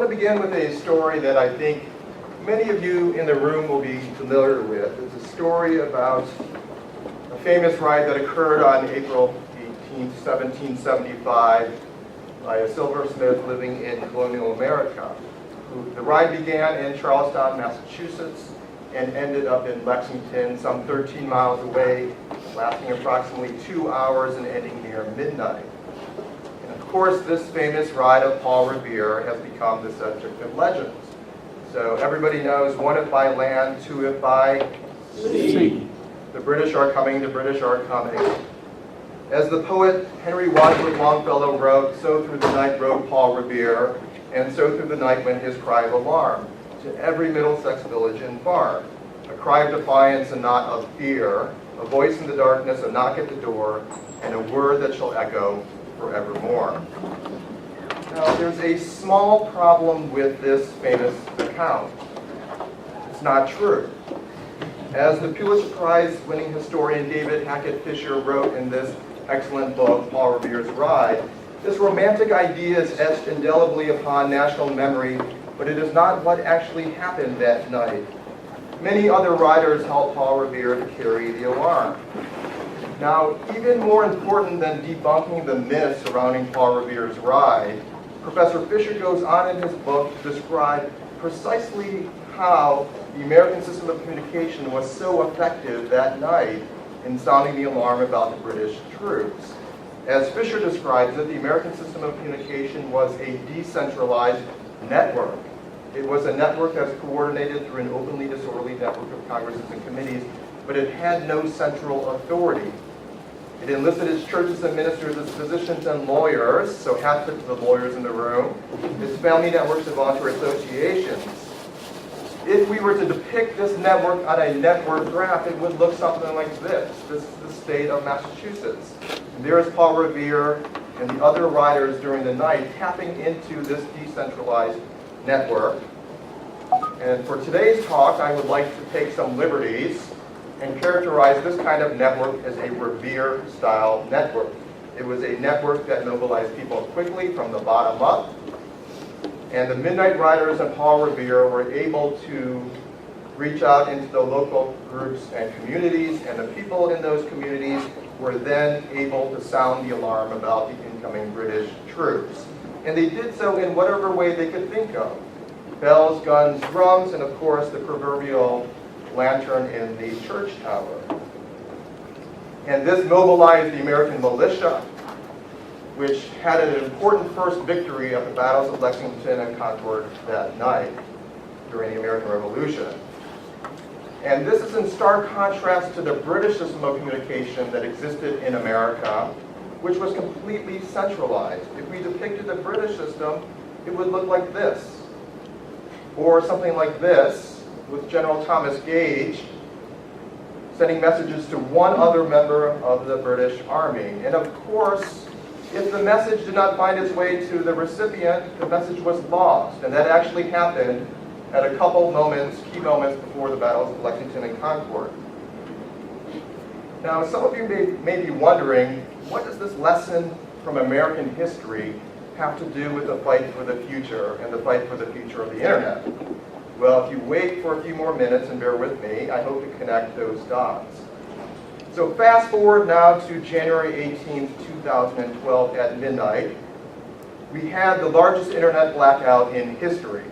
want to begin with a story that I think many of you in the room will be familiar with. It's a story about a famous ride that occurred on April 18, 1775 by a silversmith living in colonial America. The ride began in Charlestown, Massachusetts, and ended up in Lexington, some 13 miles away, lasting approximately 2 hours and ending near midnight. And of course, this famous ride of Paul Revere has become the subject of legends. So everybody knows, one if by land, two if by sea. The British are coming, the British are coming. As the poet Henry Wadsworth Longfellow wrote, so through the night rode Paul Revere, and so through the night went his cry of alarm to every Middlesex village and farm. A cry of defiance and not of fear, a voice in the darkness, a knock at the door, and a word that shall echo forevermore. Now, there's a small problem with this famous account. It's not true. As the Pulitzer Prize-winning historian David Hackett Fischer wrote in this excellent book, Paul Revere's Ride, this romantic idea is etched indelibly upon national memory, but it is not what actually happened that night. Many other riders helped Paul Revere to carry the alarm. Now, even more important than debunking the myths surrounding Paul Revere's ride, Professor Fischer goes on in his book to describe precisely how the American system of communication was so effective that night in sounding the alarm about the British troops. As Fischer describes it, the American system of communication was a decentralized network. It was a network that's coordinated through an openly disorderly network of congresses and committees, but it had no central authority. It enlisted its churches and ministers as physicians and lawyers, so half of the lawyers in the room, its family networks and voluntary associations. If we were to depict this network on a network graph, it would look something like this. This is the state of Massachusetts. And there is Paul Revere and the other riders during the night tapping into this decentralized network. And for today's talk, I would like to take some liberties and characterize this kind of network as a Revere-style network. It was a network that mobilized people quickly from the bottom up, and the Midnight Riders and Paul Revere were able to reach out into the local groups and communities, and the people in those communities were then able to sound the alarm about the incoming British troops. And they did so in whatever way they could think of. Bells, guns, drums, and of course the proverbial lantern in the church tower. And this mobilized the American militia, which had an important first victory at the battles of Lexington and Concord that night during the American Revolution. And this is in stark contrast to the British system of communication that existed in America, which was completely centralized. If we depicted the British system, it would look like this, or something like this, with General Thomas Gage sending messages to one other member of the British Army. And of course, if the message did not find its way to the recipient, the message was lost. And that actually happened at a couple moments, key moments before the battles of Lexington and Concord. Now, some of you may be wondering, what does this lesson from American history have to do with the fight for the future and the fight for the future of the internet? Well, if you wait for a few more minutes and bear with me, I hope to connect those dots. So fast forward now to January 18th, 2012 at midnight. We had the largest internet blackout in history,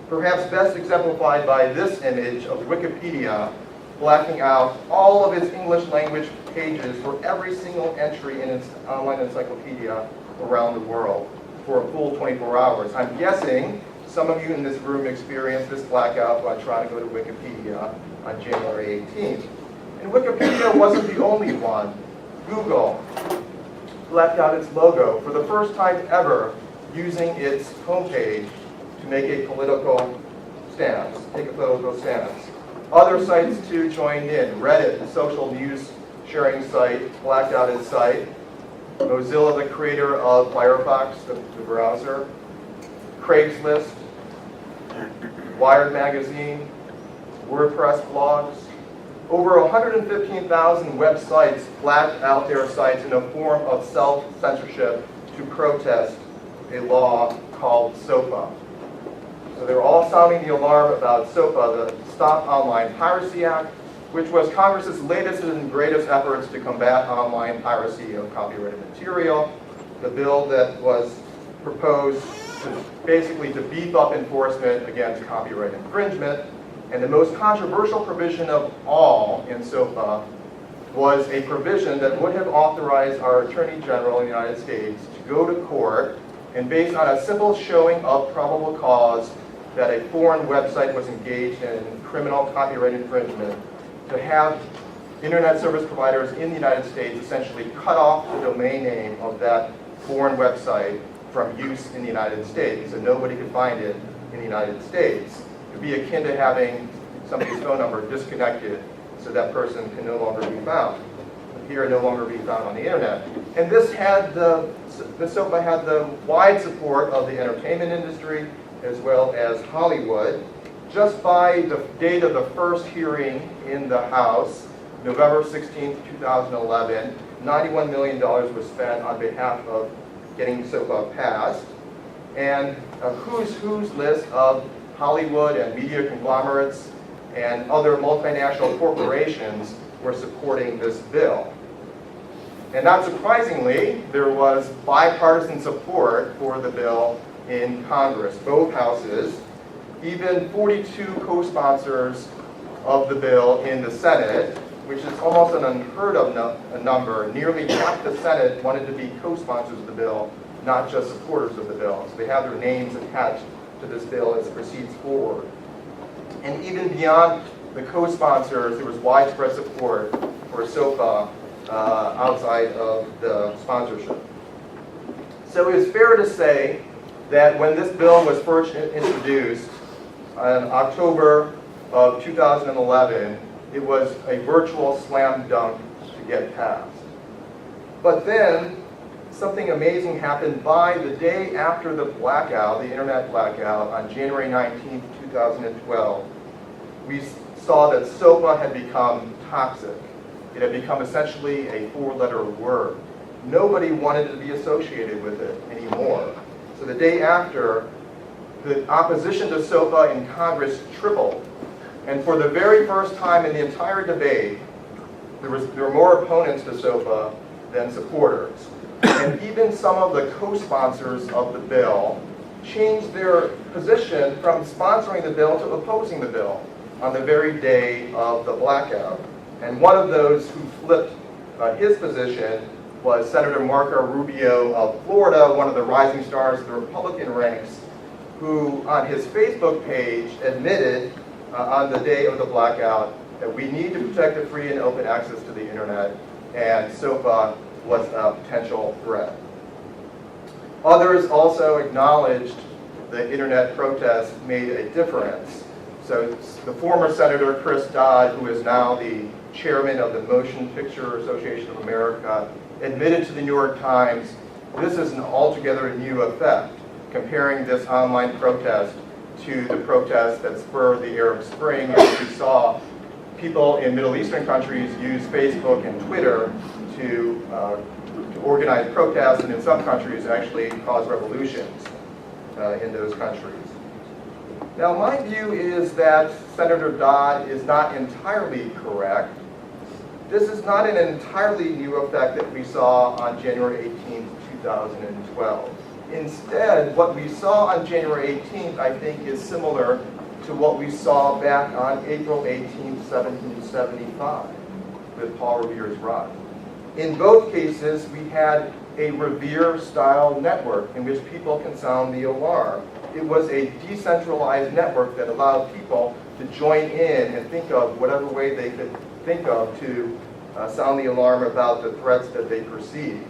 perhaps best exemplified by this image of Wikipedia blacking out all of its English language pages for every single entry in its online encyclopedia around the world for a full 24 hours. I'm guessing some of you in this room experienced this blackout by trying to go to Wikipedia on January 18th. And Wikipedia wasn't the only one. Google blacked out its logo for the first time ever, using its homepage to make a political stance, take a political stance. Other sites too joined in. Reddit, the social news sharing site, blacked out its site. Mozilla, the creator of Firefox, the browser. Craigslist, Wired magazine, WordPress blogs. Over 115,000 websites blacked out their sites in a form of self-censorship to protest a law called SOPA. So they were all sounding the alarm about SOPA, the Stop Online Piracy Act, which was Congress's latest and greatest efforts to combat online piracy of copyrighted material. The bill that was proposed basically to beef up enforcement against copyright infringement. And the most controversial provision of all in SOPA was a provision that would have authorized our Attorney General in the United States to go to court and based on a simple showing of probable cause that a foreign website was engaged in criminal copyright infringement, to have internet service providers in the United States essentially cut off the domain name of that foreign website from use in the United States, so nobody could find it in the United States. It would be akin to having somebody's phone number disconnected so that person can no longer be found. Here, no longer be found on the internet. And this had the SOPA had the wide support of the entertainment industry as well as Hollywood. Just by the date of the first hearing in the House, November 16, 2011, $91 million was spent on behalf of getting SOPA passed. And a who's list of Hollywood and media conglomerates and other multinational corporations were supporting this bill. And not surprisingly, there was bipartisan support for the bill in Congress, both houses. Even 42 co-sponsors of the bill in the Senate, which is almost an unheard of number. Nearly half the Senate wanted to be co-sponsors of the bill, not just supporters of the bill. So they have their names attached to this bill as it proceeds forward. And even beyond the co-sponsors, there was widespread support for SOPA outside of the sponsorship. So it is fair to say that when this bill was first introduced in October of 2011, it was a virtual slam dunk to get passed. But then something amazing happened by the day after the blackout, the internet blackout, on January 19, 2012. We saw that SOPA had become toxic. It had become essentially a four-letter word. Nobody wanted to be associated with it anymore. So the day after, the opposition to SOPA in Congress tripled. And for the very first time in the entire debate, there were more opponents to SOPA than supporters. And even some of the co-sponsors of the bill changed their position from sponsoring the bill to opposing the bill on the very day of the blackout. And one of those who flipped his position was Senator Marco Rubio of Florida, one of the rising stars of the Republican ranks, who on his Facebook page admitted on the day of the blackout that we need to protect the free and open access to the internet, and SOPA was a potential threat. Others also acknowledged the internet protest made a difference. So the former Senator Chris Dodd, who is now the chairman of the Motion Picture Association of America, admitted to the New York Times, this is an altogether new effect, comparing this online protest to the protests that spurred the Arab Spring, in which we saw people in Middle Eastern countries use Facebook and Twitter to organize protests, and in some countries actually cause revolutions in those countries. Now, my view is that Senator Dodd is not entirely correct. This is not an entirely new effect that we saw on January 18, 2012. Instead, what we saw on January 18th, I think, is similar to what we saw back on April 18, 1775, with Paul Revere's run. In both cases, we had a Revere-style network in which people can sound the alarm. It was a decentralized network that allowed people to join in and think of whatever way they could think of to sound the alarm about the threats that they perceived.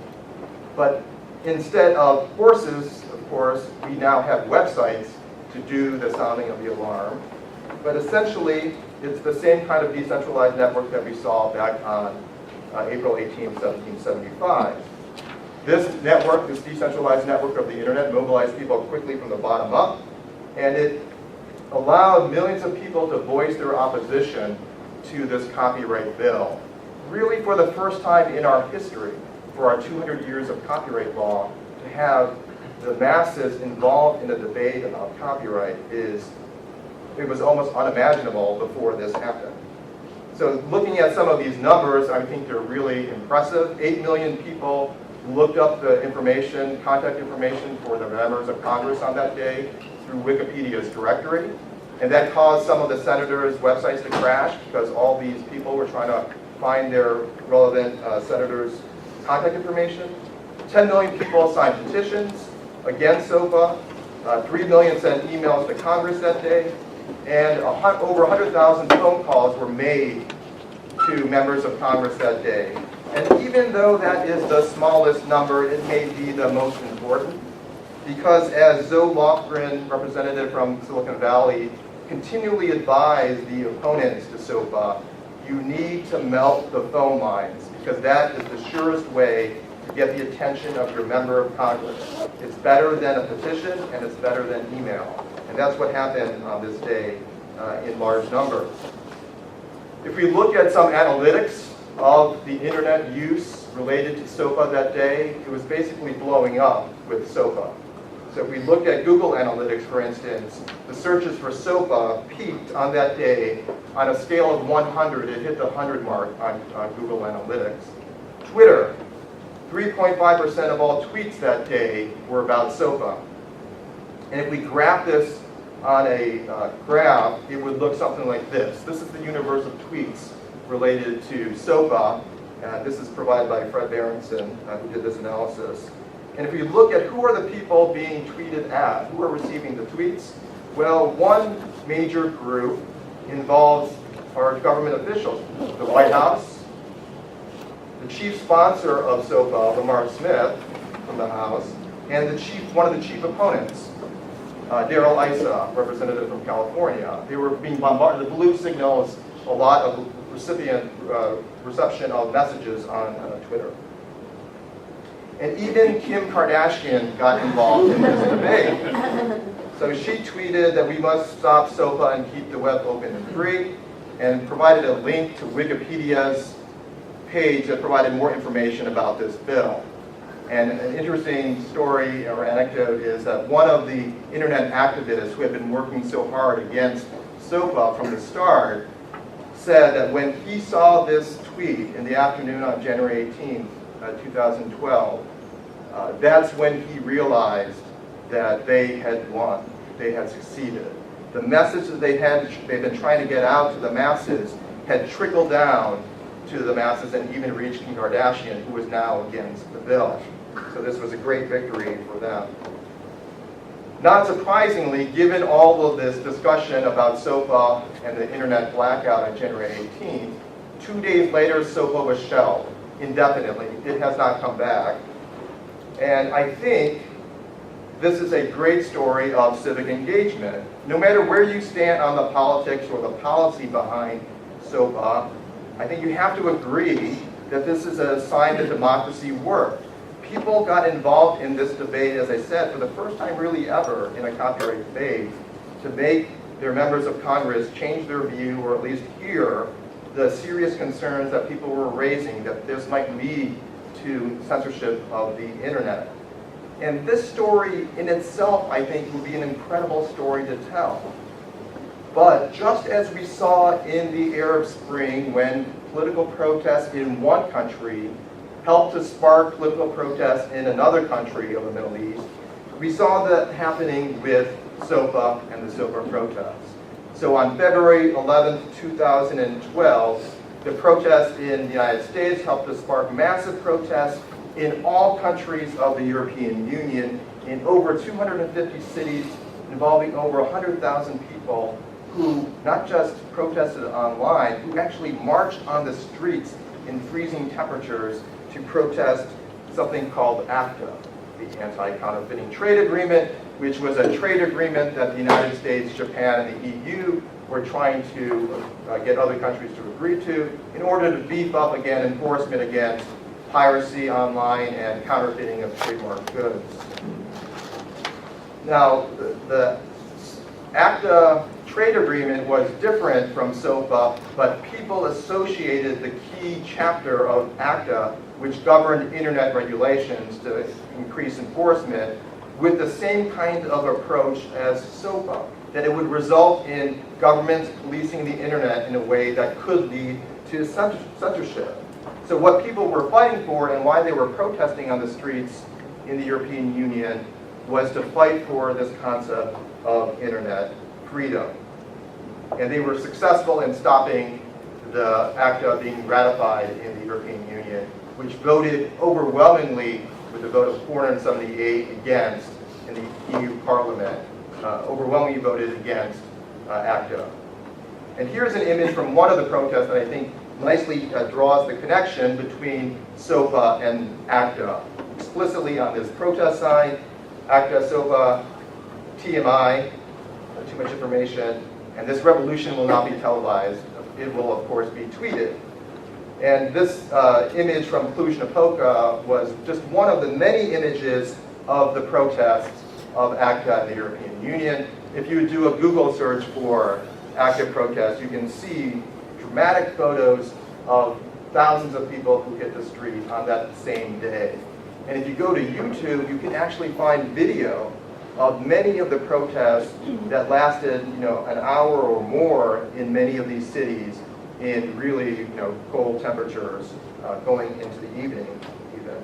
But instead of horses, of course, we now have websites to do the sounding of the alarm. But essentially, it's the same kind of decentralized network that we saw back on April 18, 1775. This network, this decentralized network of the internet, mobilized people quickly from the bottom up, and it allowed millions of people to voice their opposition to this copyright bill. Really, for the first time in our history, for our 200 years of copyright law, to have the masses involved in the debate about copyright it was almost unimaginable before this happened. So looking at some of these numbers, I think they're really impressive. 8 million people looked up the information, contact information for the members of Congress on that day through Wikipedia's directory. And that caused some of the senators' websites to crash because all these people were trying to find their relevant senators' contact information. 10 million people signed petitions against SOPA. 3 million sent emails to Congress that day. And over 100,000 phone calls were made to members of Congress that day. And even though that is the smallest number, it may be the most important. Because as Zoe Lofgren, representative from Silicon Valley, continually advised the opponents to SOPA, you need to melt the phone lines because that is the surest way to get the attention of your member of Congress. It's better than a petition and it's better than email. And that's what happened on this day in large numbers. If we look at some analytics of the internet use related to SOPA that day, it was basically blowing up with SOPA. So if we look at Google Analytics, for instance, the searches for SOPA peaked on that day on a scale of 100. It hit the 100 mark on Google Analytics. Twitter, 3.5% of all tweets that day were about SOPA. And if we graph this on a graph, it would look something like this. This is the universe of tweets related to SOPA. This is provided by Fred Berenson, who did this analysis. And if we look at who are the people being tweeted at, who are receiving the tweets, well, one major group involves our government officials. The White House, the chief sponsor of SOPA, Lamar Smith from the House, and one of the chief opponents, Darrell Issa, representative from California. They were being bombarded. The blue signals a lot of reception of messages on Twitter. And even Kim Kardashian got involved in this debate. So she tweeted that we must stop SOPA and keep the web open and free, and provided a link to Wikipedia's page that provided more information about this bill. And an interesting story or anecdote is that one of the internet activists who had been working so hard against SOPA from the start said that when he saw this tweet in the afternoon on January 18th, 2012, that's when he realized that they had won, they had succeeded. The message that they've been trying to get out to the masses had trickled down to the masses and even reached Kim Kardashian, who was now against the bill. So this was a great victory for them. Not surprisingly, given all of this discussion about SOPA and the internet blackout on January 18th, 2 days later, SOPA was shelved indefinitely. It has not come back. And I think this is a great story of civic engagement. No matter where you stand on the politics or the policy behind SOPA, I think you have to agree that this is a sign that democracy worked. People got involved in this debate, as I said, for the first time really ever in a copyright debate, to make their members of Congress change their view or at least hear the serious concerns that people were raising that this might lead to censorship of the internet. And this story in itself, I think, would be an incredible story to tell. But just as we saw in the Arab Spring when political protests in one country helped to spark political protests in another country of the Middle East, we saw that happening with SOPA and the SOPA protests. So on February 11th, 2012, the protests in the United States helped to spark massive protests in all countries of the European Union in over 250 cities involving over 100,000 people who not just protested online, who actually marched on the streets in freezing temperatures to protest something called ACTA, the Anti-Counterfeiting Trade Agreement, which was a trade agreement that the United States, Japan, and the EU were trying to get other countries to agree to in order to beef up again enforcement against piracy online and counterfeiting of trademark goods. Now, the ACTA trade agreement was different from SOPA, but people associated the key chapter of ACTA, which governed internet regulations to increase enforcement, with the same kind of approach as SOPA, that it would result in governments policing the internet in a way that could lead to censorship. So what people were fighting for and why they were protesting on the streets in the European Union was to fight for this concept of internet freedom. And they were successful in stopping the ACTA being ratified in the European Union, which voted overwhelmingly with a vote of 478 against in the EU Parliament, overwhelmingly voted against ACTA. And here's an image from one of the protests that I think nicely draws the connection between SOPA and ACTA. Explicitly on this protest sign, ACTA, SOPA, TMI, too much information, and this revolution will not be televised. It will, of course, be tweeted. And this image from Cluj-Napoca was just one of the many images of the protests of ACTA in the European Union. If you do a Google search for ACTA protests, you can see dramatic photos of thousands of people who hit the street on that same day. And if you go to YouTube, you can actually find video of many of the protests that lasted, an hour or more in many of these cities in really, cold temperatures going into the evening even.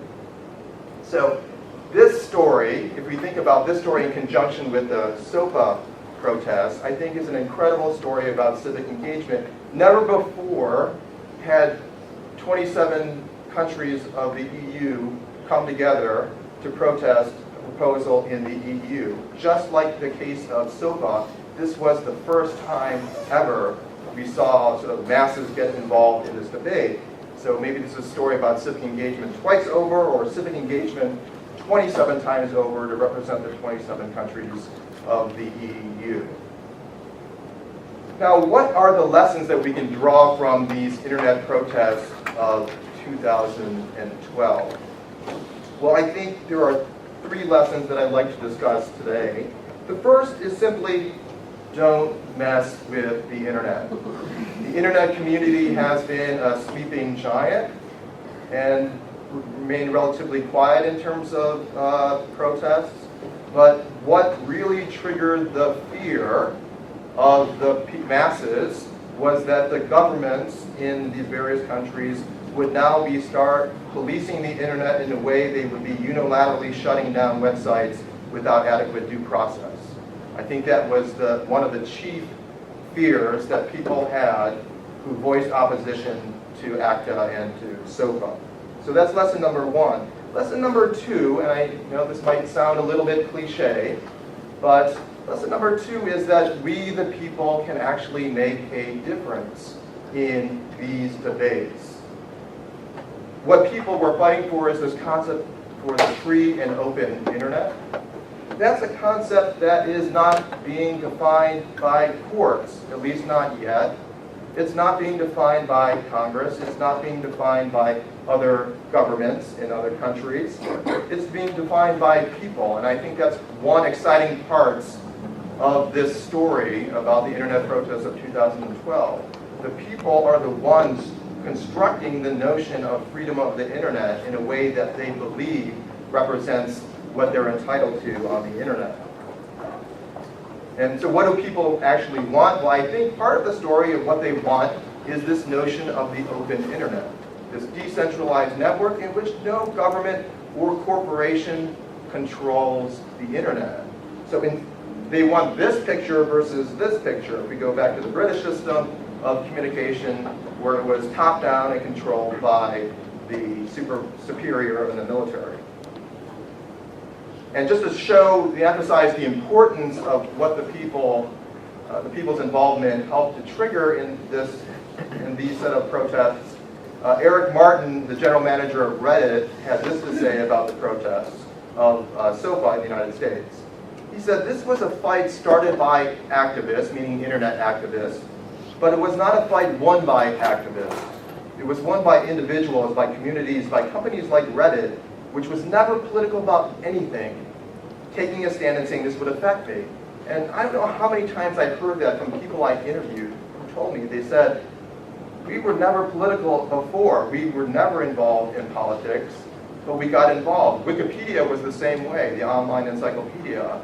So this story, if we think about this story in conjunction with the SOPA protests, I think is an incredible story about civic engagement. Never before had 27 countries of the EU come together to protest a proposal in the EU. Just like the case of SOPA, this was the first time ever we saw sort of masses get involved in this debate. So maybe this is a story about civic engagement twice over, or civic engagement 27 times over to represent the 27 countries of the EU. Now, what are the lessons that we can draw from these internet protests of 2012? Well, I think there are three lessons that I'd like to discuss today. The first is simply don't mess with the internet. The internet community has been a sleeping giant and remained relatively quiet in terms of protests. But what really triggered the fear of the masses was that the governments in these various countries would now start policing the internet in a way they would be unilaterally shutting down websites without adequate due process. I think that was one of the chief fears that people had who voiced opposition to ACTA and to SOPA. So that's lesson number one. Lesson number two, and I know this might sound a little bit cliche, but lesson number two is that we, the people, can actually make a difference in these debates. What people were fighting for is this concept for the free and open internet. That's a concept that is not being defined by courts, at least not yet. It's not being defined by Congress. It's not being defined by other governments in other countries. It's being defined by people, and I think that's one exciting part of this story about the internet protests of 2012. The people are the ones constructing the notion of freedom of the internet in a way that they believe represents what they're entitled to on the internet. And so what do people actually want? Well, I think part of the story of what they want is this notion of the open internet, this decentralized network in which no government or corporation controls the internet. So they want this picture versus this picture. If we go back to the British system of communication, where it was top-down and controlled by the superior in the military. And just to emphasize the importance of what the people's involvement helped to trigger in these set of protests, Eric Martin, the general manager of Reddit, had this to say about the protests of SOPA in the United States. He said, "This was a fight started by activists, meaning internet activists, but it was not a fight won by activists. It was won by individuals, by communities, by companies like Reddit, which was never political about anything, taking a stand and saying this would affect me." And I don't know how many times I've heard that from people I interviewed who told me, they said, we were never political before. We were never involved in politics. but we got involved. Wikipedia was the same way, the online encyclopedia.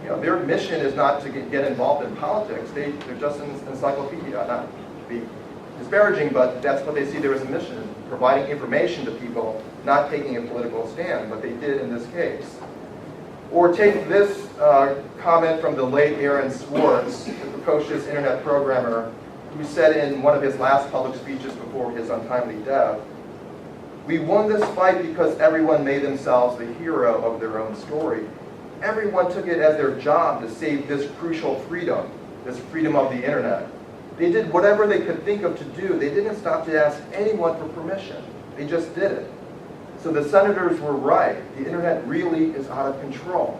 You know, their mission is not to get involved in politics. They're just an encyclopedia, not to be disparaging, but that's what they see there as a mission, providing information to people, not taking a political stand, but they did in this case. Or take this comment from the late Aaron Swartz, the precocious internet programmer, who said in one of his last public speeches before his untimely death, "We won this fight because everyone made themselves the hero of their own story. Everyone took it as their job to save this crucial freedom, this freedom of the internet. They did whatever they could think of to do. They didn't stop to ask anyone for permission. They just did it. So the senators were right. The internet really is out of control."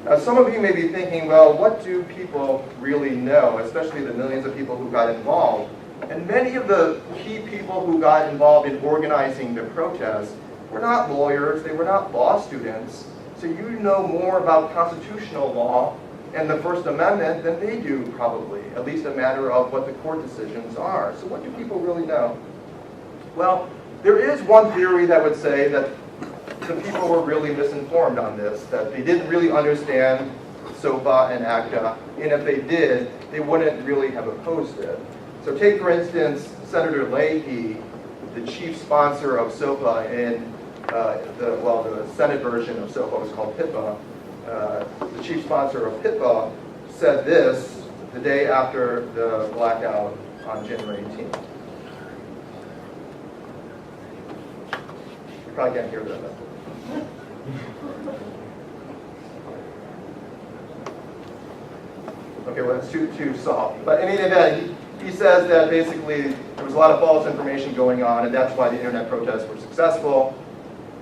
Now, some of you may be thinking, well, what do people really know, especially the millions of people who got involved? And many of the key people who got involved in organizing the protest were not lawyers, they were not law students, so you know more about constitutional law and the First Amendment than they do, probably, at least a matter of what the court decisions are. So what do people really know? Well, there is one theory that would say that the people were really misinformed on this, that they didn't really understand SOPA and ACTA, and if they did, they wouldn't really have opposed it. So take, for instance, Senator Leahy, the chief sponsor of SOPA in the Senate version of SOPA was called HIPAA. The chief sponsor of HIPAA said this the day after the blackout on January 18th. You probably can't hear that. Okay, well, it's too soft. But in any event, he says that basically there was a lot of false information going on, and that's why the internet protests were successful.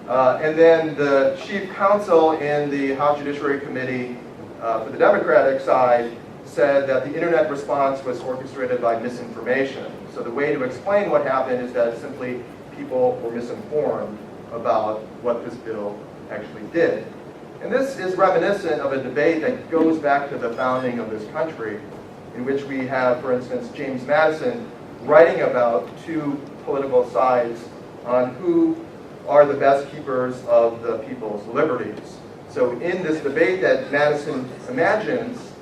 And then the chief counsel in the House Judiciary Committee for the Democratic side said that the internet response was orchestrated by misinformation. So the way to explain what happened is that simply people were misinformed about what this bill actually did. And this is reminiscent of a debate that goes back to the founding of this country, in which we have, for instance, James Madison writing about two political sides on who are the best keepers of the people's liberties. So in this debate that Madison imagines,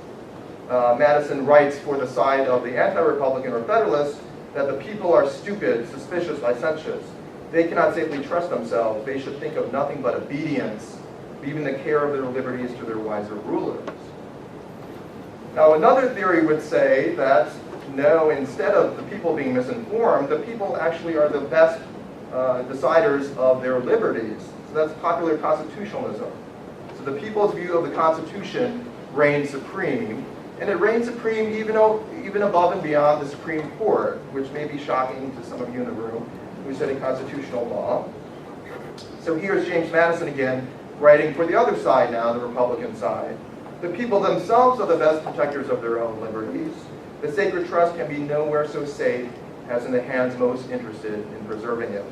Madison writes for the side of the anti-Republican or Federalists that the people are stupid, suspicious, licentious. They cannot safely trust themselves. They should think of nothing but obedience, leaving the care of their liberties to their wiser rulers. Now, another theory would say that, no, instead of the people being misinformed, the people actually are the best deciders of their liberties. So that's popular constitutionalism. So the people's view of the Constitution reigns supreme, and it reigns supreme even above and beyond the Supreme Court, which may be shocking to some of you in the room who study constitutional law. So here's James Madison again, writing for the other side now, the Republican side. The people themselves are the best protectors of their own liberties. The sacred trust can be nowhere so safe as in the hands most interested in preserving it.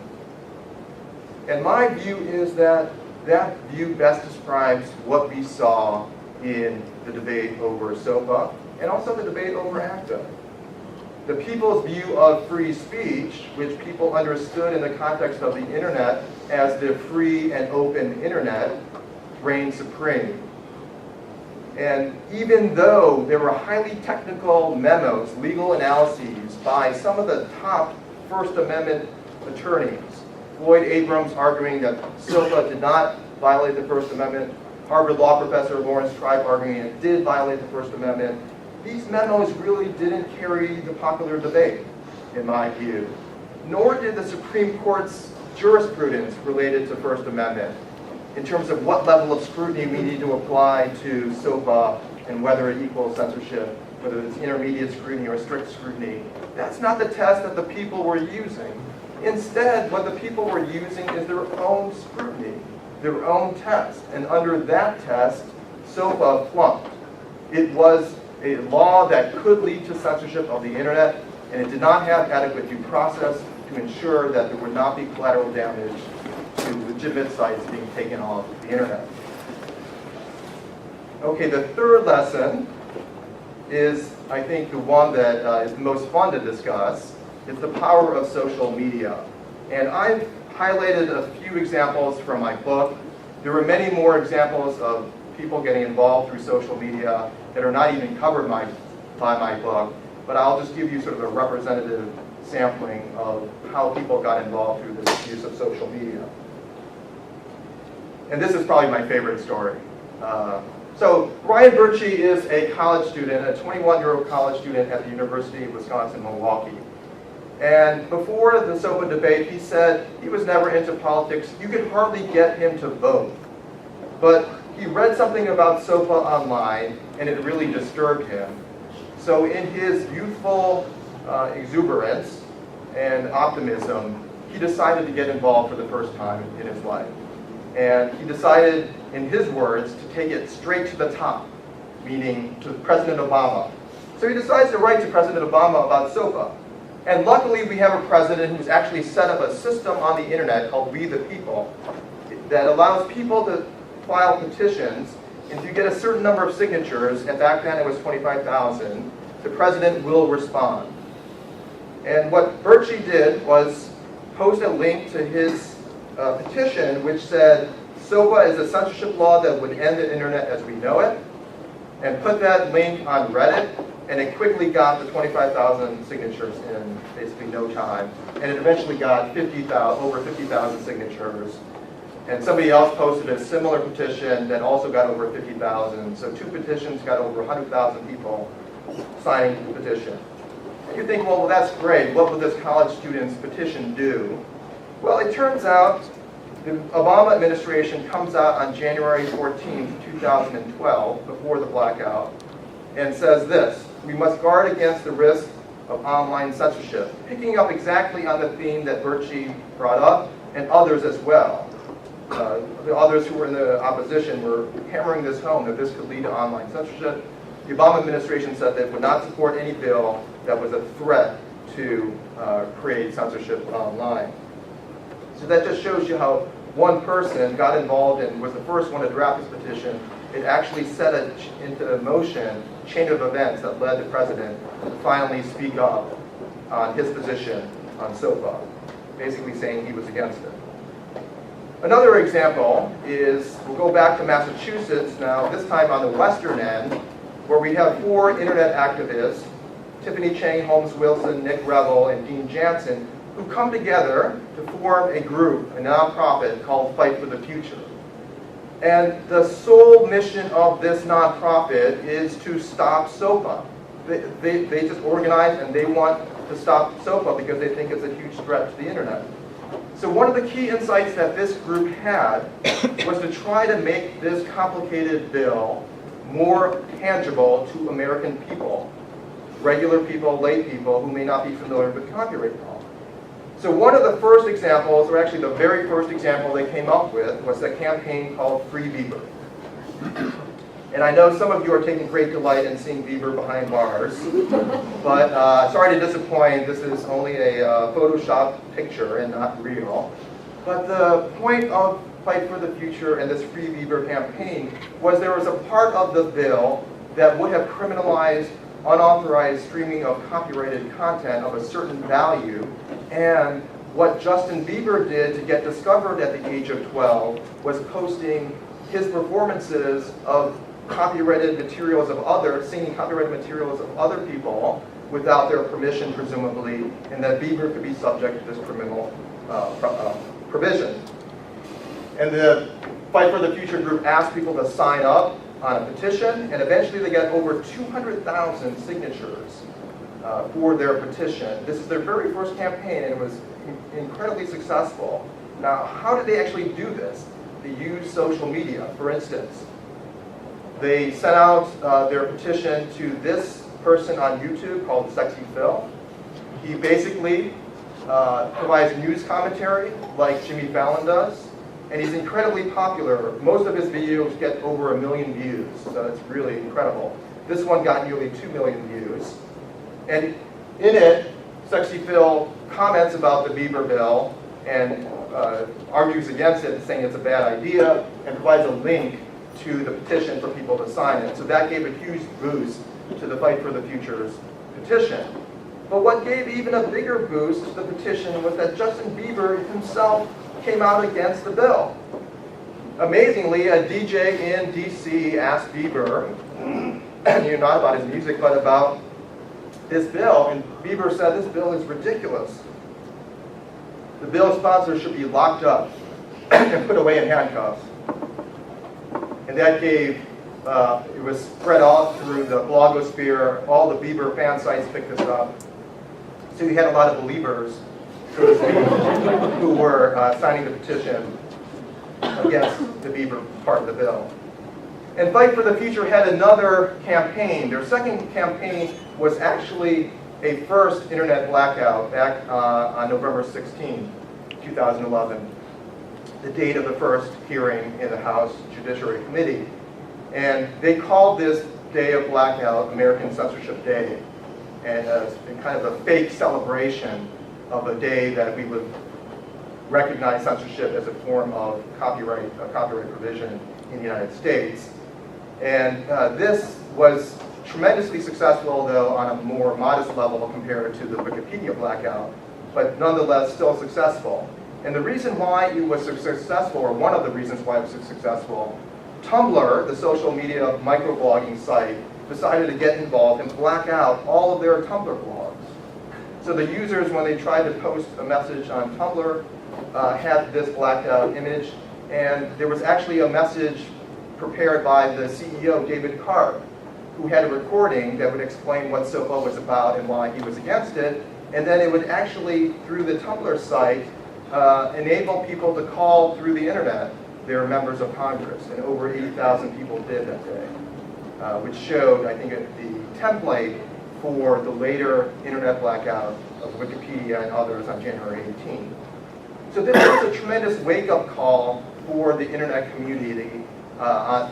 And my view is that that view best describes what we saw in the debate over SOPA and also the debate over ACTA. The people's view of free speech, which people understood in the context of the internet as the free and open internet, reigned supreme. And even though there were highly technical memos, legal analyses by some of the top First Amendment attorneys, Floyd Abrams arguing that SOPA did not violate the First Amendment, Harvard law professor Lawrence Tribe arguing it did violate the First Amendment, these memos really didn't carry the popular debate, in my view. Nor did the Supreme Court's jurisprudence related to First Amendment, in terms of what level of scrutiny we need to apply to SOPA and whether it equals censorship, whether it's intermediate scrutiny or strict scrutiny. That's not the test that the people were using. Instead, what the people were using is their own scrutiny, their own test. And under that test, SOPA flunked. It was a law that could lead to censorship of the internet, and it did not have adequate due process to ensure that there would not be collateral damage to legitimate sites being taken off the internet. Okay, the third lesson is, I think, the one that is the most fun to discuss. It's the power of social media. And I've highlighted a few examples from my book. There were many more examples of people getting involved through social media that are not even covered by my book, but I'll just give you sort of a representative sampling of how people got involved through this use of social media. And this is probably my favorite story. So Ryan Burchie is a college student, a 21-year-old college student at the University of Wisconsin-Milwaukee. And before the SOPA debate, he said he was never into politics. You could hardly get him to vote. But he read something about SOPA online, and it really disturbed him. So in his youthful exuberance and optimism, he decided to get involved for the first time in his life. And he decided, in his words, to take it straight to the top, meaning to President Obama. So he decides to write to President Obama about SOPA. And luckily, we have a president who's actually set up a system on the internet called We the People that allows people to file petitions. And if you get a certain number of signatures, and back then it was 25,000, the president will respond. And what Burchie did was post a link to his petition which said, SOPA is a censorship law that would end the internet as we know it, and put that link on Reddit, and it quickly got the 25,000 signatures in basically no time, and it eventually got over 50,000 signatures. And somebody else posted a similar petition that also got over 50,000, so two petitions got over 100,000 people signing the petition. And you think, well, that's great. What would this college student's petition do? Well, it turns out the Obama administration comes out on January 14, 2012, before the blackout, and says this: we must guard against the risk of online censorship, picking up exactly on the theme that Burchie brought up, and others as well. The others who were in the opposition were hammering this home, that this could lead to online censorship. The Obama administration said that it would not support any bill that was a threat to create censorship online. So that just shows you how one person got involved and was the first one to draft this petition. It actually set into motion a chain of events that led the president to finally speak up on his position on SOPA, basically saying he was against it. Another example is, we'll go back to Massachusetts now, this time on the western end, where we have 4 internet activists, Tiffany Chang, Holmes Wilson, Nick Revel, and Dean Jansen, who come together to form a group, a nonprofit called Fight for the Future. And the sole mission of this nonprofit is to stop SOPA. They just organize and they want to stop SOPA because they think it's a huge threat to the internet. So one of the key insights that this group had was to try to make this complicated bill more tangible to American people, regular people, lay people who may not be familiar with copyright law. So one of the first examples, or actually the very first example they came up with, was a campaign called Free Bieber. And I know some of you are taking great delight in seeing Bieber behind bars, but sorry to disappoint, this is only a Photoshop picture and not real. But the point of Fight for the Future and this Free Bieber campaign was there was a part of the bill that would have criminalized unauthorized streaming of copyrighted content of a certain value, and what Justin Bieber did to get discovered at the age of 12 was posting his performances of copyrighted materials of singing copyrighted materials of other people without their permission, presumably, and that Bieber could be subject to this criminal provision. And the Fight for the Future group asked people to sign up on a petition, and eventually they got over 200,000 signatures for their petition. This is their very first campaign, and it was incredibly successful. Now, how did they actually do this? They used social media, for instance. They sent out their petition to this person on YouTube called Sexy Phil. He basically provides news commentary like Jimmy Fallon does, and he's incredibly popular. Most of his videos get over 1 million views, so it's really incredible. This one got nearly 2 million views. And in it, Sexy Phil comments about the Bieber bill and argues against it, saying it's a bad idea, and provides a link to the petition for people to sign it. So that gave a huge boost to the Fight for the Future's petition. But what gave even a bigger boost to the petition was that Justin Bieber himself came out against the bill. Amazingly, a DJ in DC asked Bieber, not about his music, but about this bill, and Bieber said this bill is ridiculous. The bill sponsor should be locked up and put away in handcuffs. And that gave, it was spread all through the blogosphere. All the Bieber fan sites picked this up. So you had a lot of believers, so to speak, who were signing the petition against the Bieber part of the bill. And Fight for the Future had another campaign. Their second campaign was actually a first internet blackout back on November 16, 2011, the date of the first hearing in the House Judiciary Committee. And they called this day of blackout American Censorship Day, and kind of a fake celebration of a day that we would recognize censorship as a form of copyright provision in the United States. And this was tremendously successful, though, on a more modest level compared to the Wikipedia blackout, but nonetheless still successful. And the reason why it was successful, or one of the reasons why it was successful, Tumblr, the social media microblogging site, decided to get involved and black out all of their Tumblr blogs. So the users, when they tried to post a message on Tumblr, had this blacked out image, and there was actually a message prepared by the CEO, David Karp, who had a recording that would explain what SOPA was about and why he was against it, and then it would actually, through the Tumblr site, enable people to call through the internet their members of Congress, and over 80,000 people did that day, which showed, I think, the template for the later internet blackout of Wikipedia and others on January 18. So this was a tremendous wake-up call for the internet community on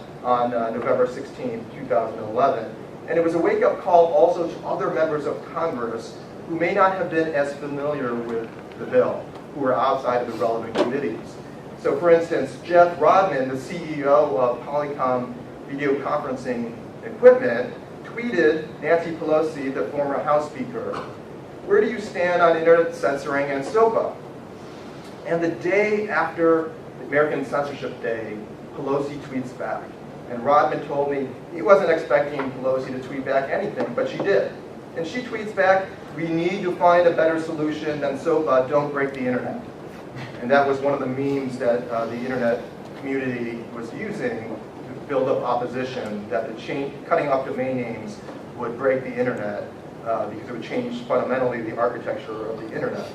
November 16, 2011. And it was a wake-up call also to other members of Congress who may not have been as familiar with the bill, who were outside of the relevant committees. So for instance, Jeff Rodman, the CEO of Polycom Video Conferencing Equipment, tweeted Nancy Pelosi, the former House Speaker, "Where do you stand on internet censoring and SOPA?" And the day after American Censorship Day, Pelosi tweets back. And Rodman told me he wasn't expecting Pelosi to tweet back anything, but she did. And she tweets back, "We need to find a better solution than SOPA, don't break the internet." And that was one of the memes that the internet community was using to build up opposition, that the cutting off domain names would break the internet because it would change fundamentally the architecture of the internet.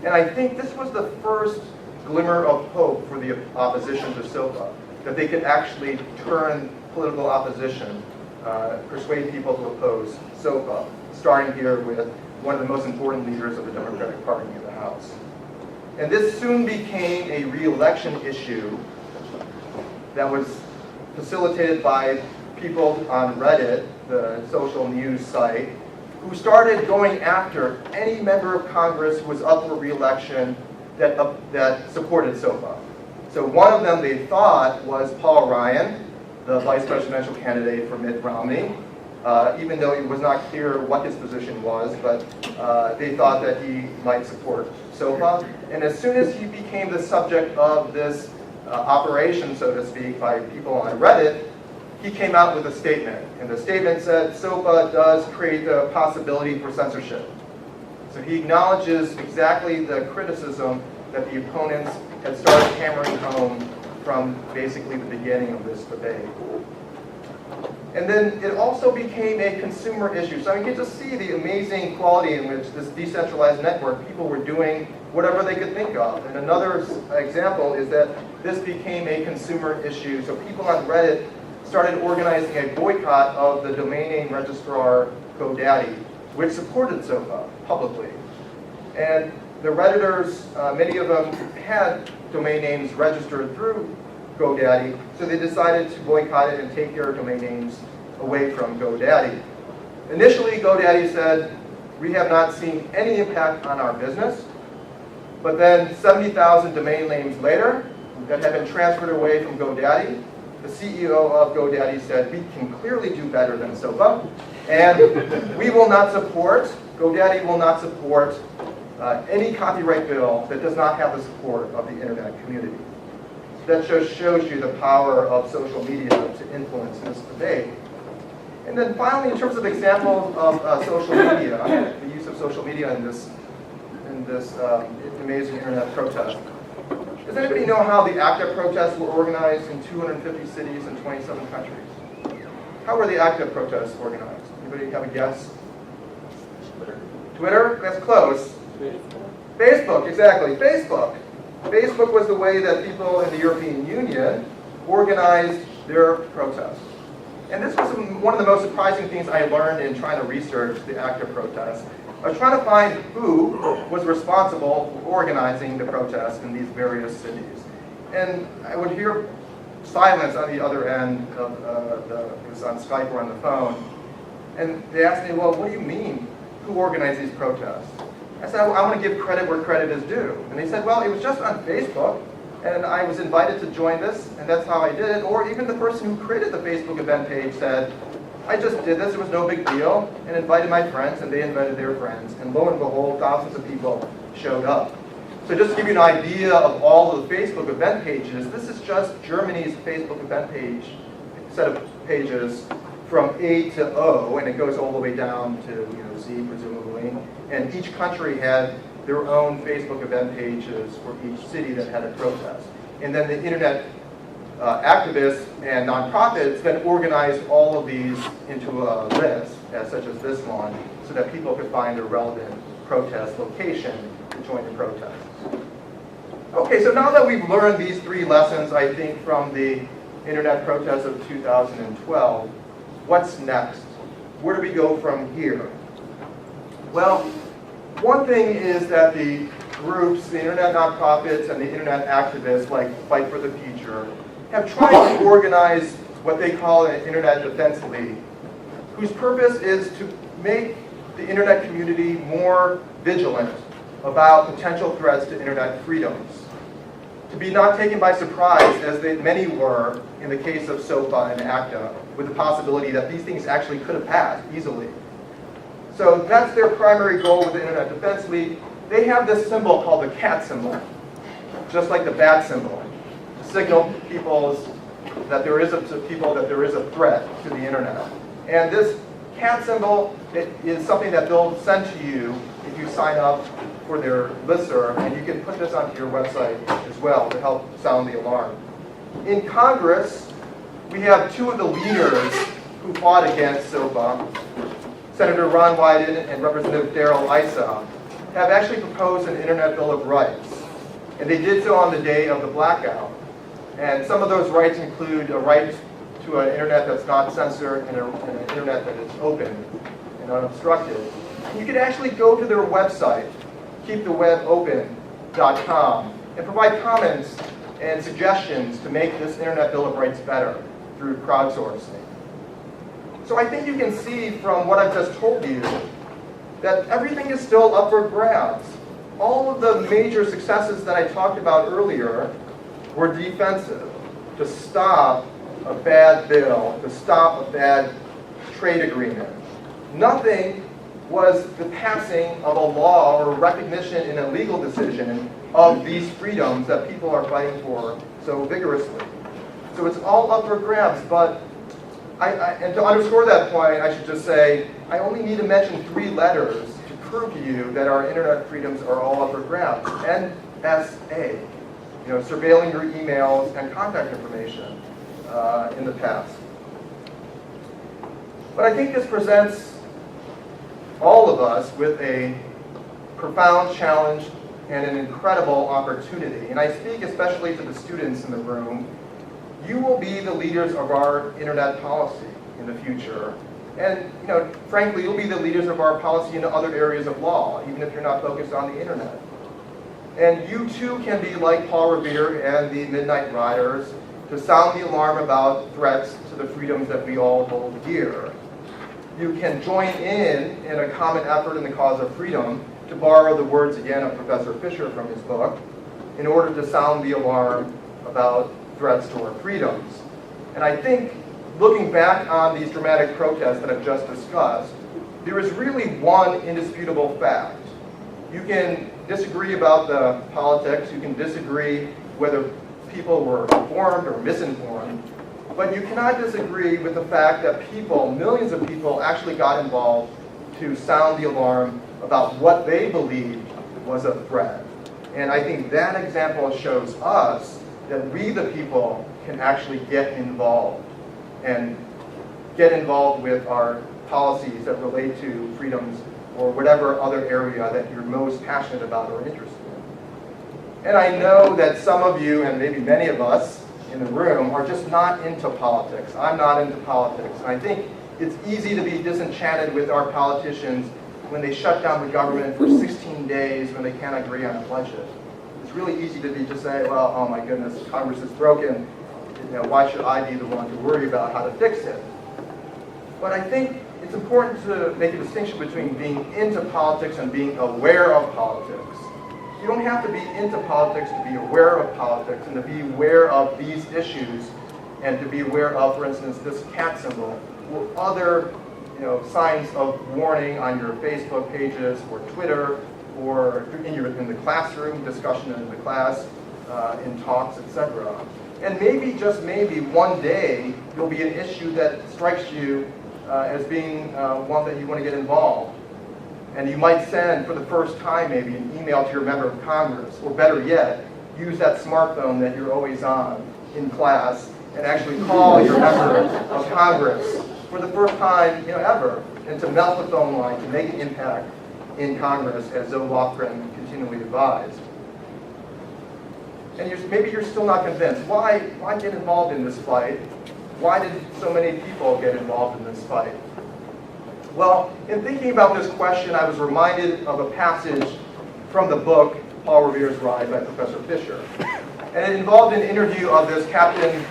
And I think this was the first glimmer of hope for the opposition to SOPA, that they could actually turn political opposition, persuade people to oppose SOPA, starting here with one of the most important leaders of the Democratic Party in the House. And this soon became a re-election issue that was facilitated by people on Reddit, the social news site, who started going after any member of Congress who was up for re-election that supported SOPA. So one of them they thought was Paul Ryan, the vice presidential candidate for Mitt Romney, even though it was not clear what his position was, but they thought that he might support SOPA. And as soon as he became the subject of this operation, so to speak, by people on Reddit, he came out with a statement. And the statement said, SOPA does create the possibility for censorship. So he acknowledges exactly the criticism that the opponents had started hammering home from basically the beginning of this debate. And then it also became a consumer issue. So you get to see the amazing quality in which this decentralized network, people were doing whatever they could think of. And another example is that this became a consumer issue. So people on Reddit started organizing a boycott of the domain name registrar GoDaddy, which supported SOPA publicly. And the Redditors, many of them had domain names registered through GoDaddy, so they decided to boycott it and take their domain names away from GoDaddy. Initially, GoDaddy said, we have not seen any impact on our business, but then 70,000 domain names later that had been transferred away from GoDaddy, the CEO of GoDaddy said, we can clearly do better than SOPA, and we will not support, GoDaddy will not support any copyright bill that does not have the support of the internet community. That just shows you the power of social media to influence this debate. And then finally, in terms of examples of social media, the use of social media in this amazing internet protest. Does anybody know how the ACTA protests were organized in 250 cities and 27 countries? How were the ACTA protests organized? Anybody have a guess? Twitter? That's close. Facebook, exactly. Facebook. Facebook was the way that people in the European Union organized their protests. And this was one of the most surprising things I learned in trying to research the ACTA protests. I was trying to find who was responsible for organizing the protests in these various cities. And I would hear silence on the other end of it was on Skype or on the phone. And they asked me, well, what do you mean, who organized these protests? I said, I want to give credit where credit is due. And they said, well, it was just on Facebook, and I was invited to join this, and that's how I did it. Or even the person who created the Facebook event page said, I just did this, it was no big deal, and invited my friends, and they invited their friends. And lo and behold, thousands of people showed up. So just to give you an idea of all of the Facebook event pages, this is just Germany's Facebook event page, set of pages from A to O, and it goes all the way down to Z, presumably. And each country had their own Facebook event pages for each city that had a protest. And then the internet activists and nonprofits then organized all of these into a list, such as this one, so that people could find a relevant protest location to join the protest. Okay, so now that we've learned these three lessons, I think, from the internet protest of 2012, what's next? Where do we go from here? Well, one thing is that the groups, the internet nonprofits and the internet activists like Fight for the Future, have tried to organize what they call an Internet Defense League, whose purpose is to make the internet community more vigilant about potential threats to internet freedoms, to be not taken by surprise, as many were in the case of SOPA and ACTA, with the possibility that these things actually could have passed easily. So that's their primary goal with the Internet Defense League. They have this symbol called the cat symbol, just like the bat symbol, to signal that there is a threat to the internet. And this cat symbol is something that they'll send to you if you sign up for their listserv, and you can put this onto your website as well to help sound the alarm. In Congress, we have two of the leaders who fought against SOPA, Senator Ron Wyden and Representative Darrell Issa, have actually proposed an Internet Bill of Rights. And they did so on the day of the blackout. And some of those rights include a right to an internet that's not censored and an internet that is open and unobstructed. And you can actually go to their website, keepthewebopen.com, and provide comments and suggestions to make this Internet Bill of Rights better through crowdsourcing. So I think you can see from what I've just told you that everything is still up for grabs. All of the major successes that I talked about earlier were defensive, to stop a bad bill, to stop a bad trade agreement. Nothing was the passing of a law or recognition in a legal decision of these freedoms that people are fighting for so vigorously. So it's all up for grabs, but and to underscore that point, I should just say, I only need to mention three letters to prove to you that our internet freedoms are all up for grabs. NSA, surveilling your emails and contact information in the past. But I think this presents all of us with a profound challenge and an incredible opportunity. And I speak especially to the students in the room. You will be the leaders of our internet policy in the future. And frankly, you'll be the leaders of our policy in other areas of law, even if you're not focused on the internet. And you too can be like Paul Revere and the Midnight Riders to sound the alarm about threats to the freedoms that we all hold dear. You can join in a common effort in the cause of freedom, to borrow the words again of Professor Fisher from his book, in order to sound the alarm about threats to our freedoms. And I think, looking back on these dramatic protests that I've just discussed, there is really one indisputable fact. You can disagree about the politics, you can disagree whether people were informed or misinformed, but you cannot disagree with the fact that people, millions of people, actually got involved to sound the alarm about what they believed was a threat. And I think that example shows us that we, the people, can actually get involved and get involved with our policies that relate to freedoms or whatever other area that you're most passionate about or interested in. And I know that some of you, and maybe many of us in the room, are just not into politics. I'm not into politics. And I think it's easy to be disenchanted with our politicians when they shut down the government for 16 days when they can't agree on a budget. It's really easy to just say, well, oh my goodness, Congress is broken. Why should I be the one to worry about how to fix it? But I think it's important to make a distinction between being into politics and being aware of politics. You don't have to be into politics to be aware of politics and to be aware of these issues and to be aware of, for instance, this cat symbol or other signs of warning on your Facebook pages or Twitter or in the classroom, discussion in the class, in talks, etc. And maybe, just maybe, one day there'll be an issue that strikes you as being one that you want to get involved. And you might send, for the first time maybe, an email to your member of Congress, or better yet, use that smartphone that you're always on in class and actually call your member of Congress for the first time ever, and to melt the phone line, to make an impact in Congress, as Zoe Lofgren continually advised. And maybe you're still not convinced. Why get involved in this fight? Why did so many people get involved in this fight? Well, in thinking about this question, I was reminded of a passage from the book Paul Revere's Ride by Professor Fisher. And it involved an interview of this Captain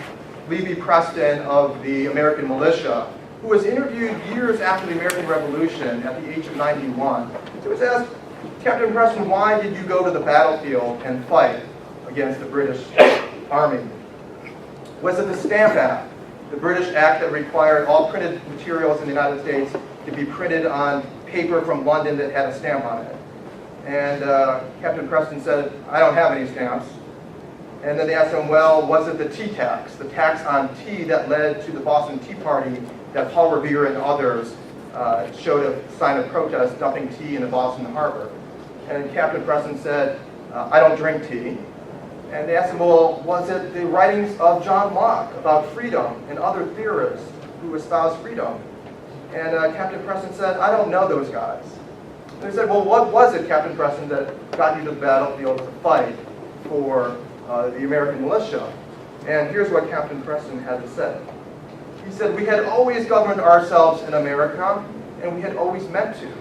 Levi Preston of the American militia, who was interviewed years after the American Revolution at the age of 91. So he was asked, Captain Preston, why did you go to the battlefield and fight against the British Army? Was it the Stamp Act, the British Act that required all printed materials in the United States to be printed on paper from London that had a stamp on it? And Captain Preston said, I don't have any stamps. And then they asked him, well, was it the tea tax, the tax on tea that led to the Boston Tea Party that Paul Revere and others showed a sign of protest dumping tea in the Boston Harbor? And Captain Preston said, I don't drink tea. And they asked him, well, was it the writings of John Locke about freedom and other theorists who espoused freedom? And Captain Preston said, I don't know those guys. And they said, well, what was it, Captain Preston, that got you to the battlefield to fight for the American militia? And here's what Captain Preston had to say. He said, we had always governed ourselves in America, and we had always meant to.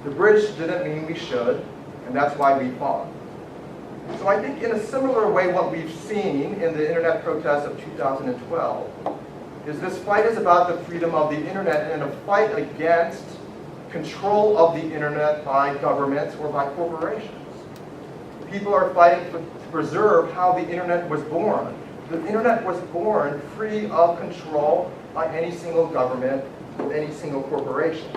The British didn't mean we should, and that's why we fought. So I think in a similar way, what we've seen in the internet protests of 2012 is this fight is about the freedom of the internet and a fight against control of the internet by governments or by corporations. People are fighting to preserve how the internet was born. The internet was born free of control by any single government or any single corporation.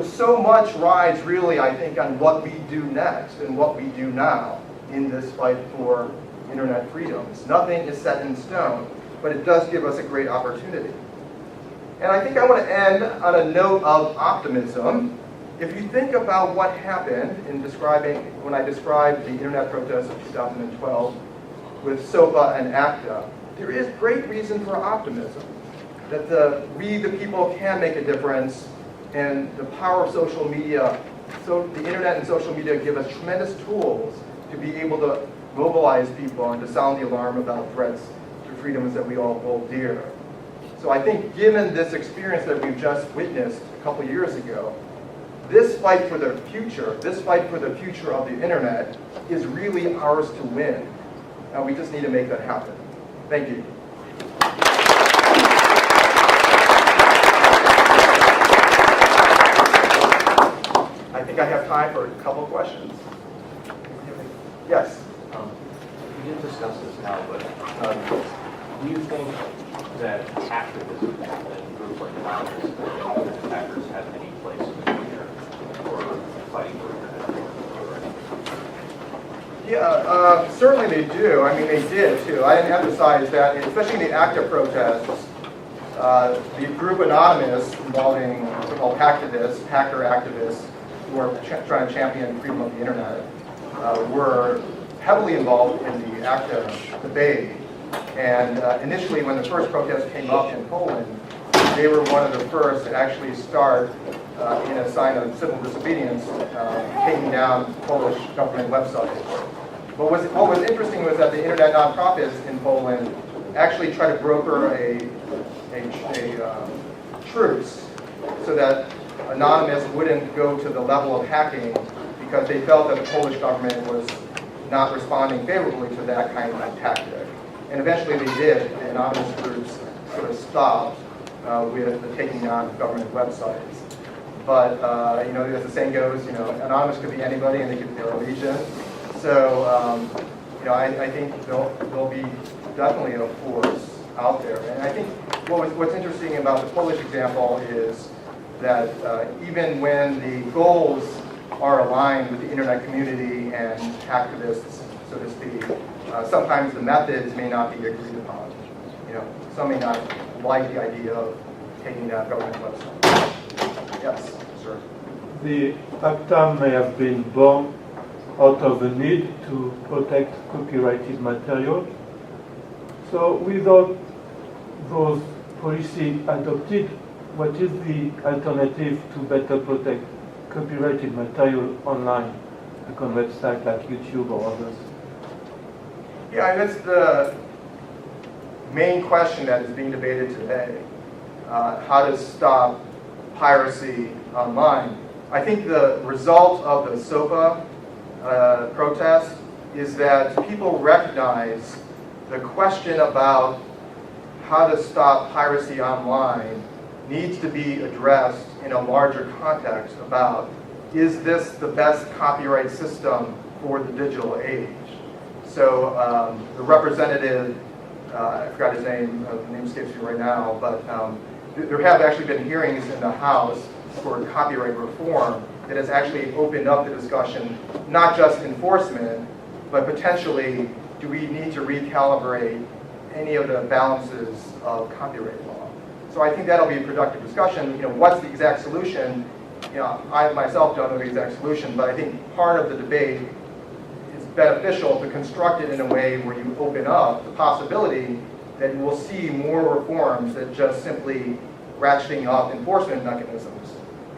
So much rides really, I think, on what we do next and what we do now in this fight for internet freedoms. Nothing is set in stone, but it does give us a great opportunity. And I think I want to end on a note of optimism. If you think about what happened when I described the internet protests of 2012 with SOPA and ACTA, there is great reason for optimism that we, the people, can make a difference. And the power of social media, so the internet and social media give us tremendous tools to be able to mobilize people and to sound the alarm about threats to freedoms that we all hold dear. So I think given this experience that we've just witnessed a couple years ago, this fight for the future of the internet is really ours to win. And we just need to make that happen. Thank you. I think I have time for a couple of questions. Yes? We didn't discuss this now, but do you think that activism and groups like Congress and internet hackers have any place in the future for fighting for internet? Yeah, certainly they do. I mean, they did too. I didn't emphasize that, especially in the active protests. The group Anonymous, involving so-called hacktivists, hacker activists, who are trying to champion freedom of the internet, were heavily involved in the active debate. And initially, when the first protest came up in Poland, they were one of the first to actually start, in a sign of civil disobedience, taking down Polish government websites. But what was interesting was that the internet nonprofits in Poland actually tried to broker a truce so that Anonymous wouldn't go to the level of hacking, because they felt that the Polish government was not responding favorably to that kind of tactic. And eventually they did. The Anonymous groups sort of stopped with the taking down of government websites. But, as the saying goes, Anonymous could be anybody and they could be their legion. So, I think there'll be definitely a force out there. And I think what's interesting about the Polish example is that even when the goals are aligned with the internet community and activists, so to speak, sometimes the methods may not be agreed upon. Some may not like the idea of taking down government websites. Yes, sir. The ACTA may have been born out of the need to protect copyrighted material. So without those policies adopted, what is the alternative to better protect copyrighted material online, like on websites like YouTube or others? Yeah, that's the main question that is being debated today. How to stop piracy online. I think the result of the SOPA protest is that people recognize the question about how to stop piracy online needs to be addressed in a larger context about, is this the best copyright system for the digital age? So the representative, I forgot his name, the name escapes me right now, but there have actually been hearings in the House for copyright reform that has actually opened up the discussion, not just enforcement, but potentially, do we need to recalibrate any of the balances of copyright law? So I think that'll be a productive discussion. What's the exact solution? I myself don't know the exact solution, but I think part of the debate is beneficial to construct it in a way where you open up the possibility that you will see more reforms that just simply ratcheting up enforcement mechanisms.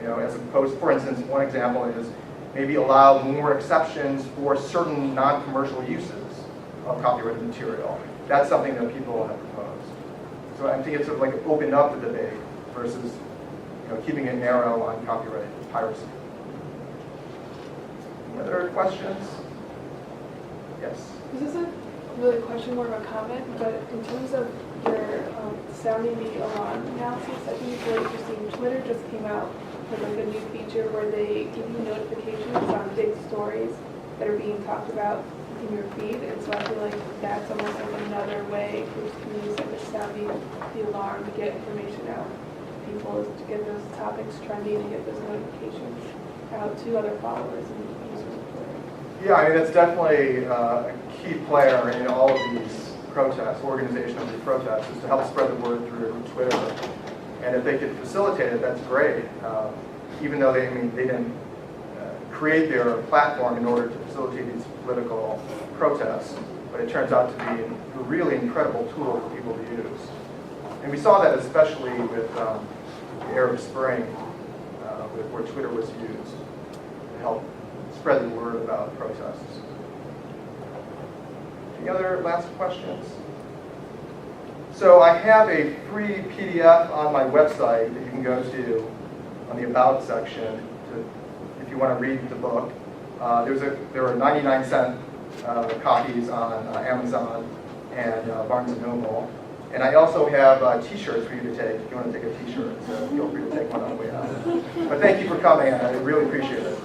As opposed, for instance, one example is maybe allow more exceptions for certain non-commercial uses of copyrighted material. That's something that people have proposed. So I think it's sort of like open up the debate versus keeping it narrow on copyright piracy. Any other questions? Yes. This isn't really a question, more of a comment, but in terms of your sounding the alarm analysis, I think it's really interesting. Twitter just came out with like a new feature where they give you notifications on big stories that are being talked about in your feed, and so I feel like that's almost like another way groups can use like a sounding the alarm to get information out to people, is to get those topics trending and get those notifications out to other followers and users of Twitter. Yeah, I mean, that's definitely a key player in all of these protests, organization of these protests, is to help spread the word through Twitter. And if they could facilitate it, that's great. Even though they didn't create their platform in order to facilitate these political protests, but it turns out to be a really incredible tool for people to use. And we saw that especially with the Arab Spring, where Twitter was used to help spread the word about protests. Any other last questions? So I have a free PDF on my website that you can go to on the About section if you want to read the book. There are 99-cent copies on Amazon and Barnes & Noble. And I also have T-shirts for you to take if you want to take a T-shirt. So feel free to take one on the way out. But thank you for coming. I really appreciate it.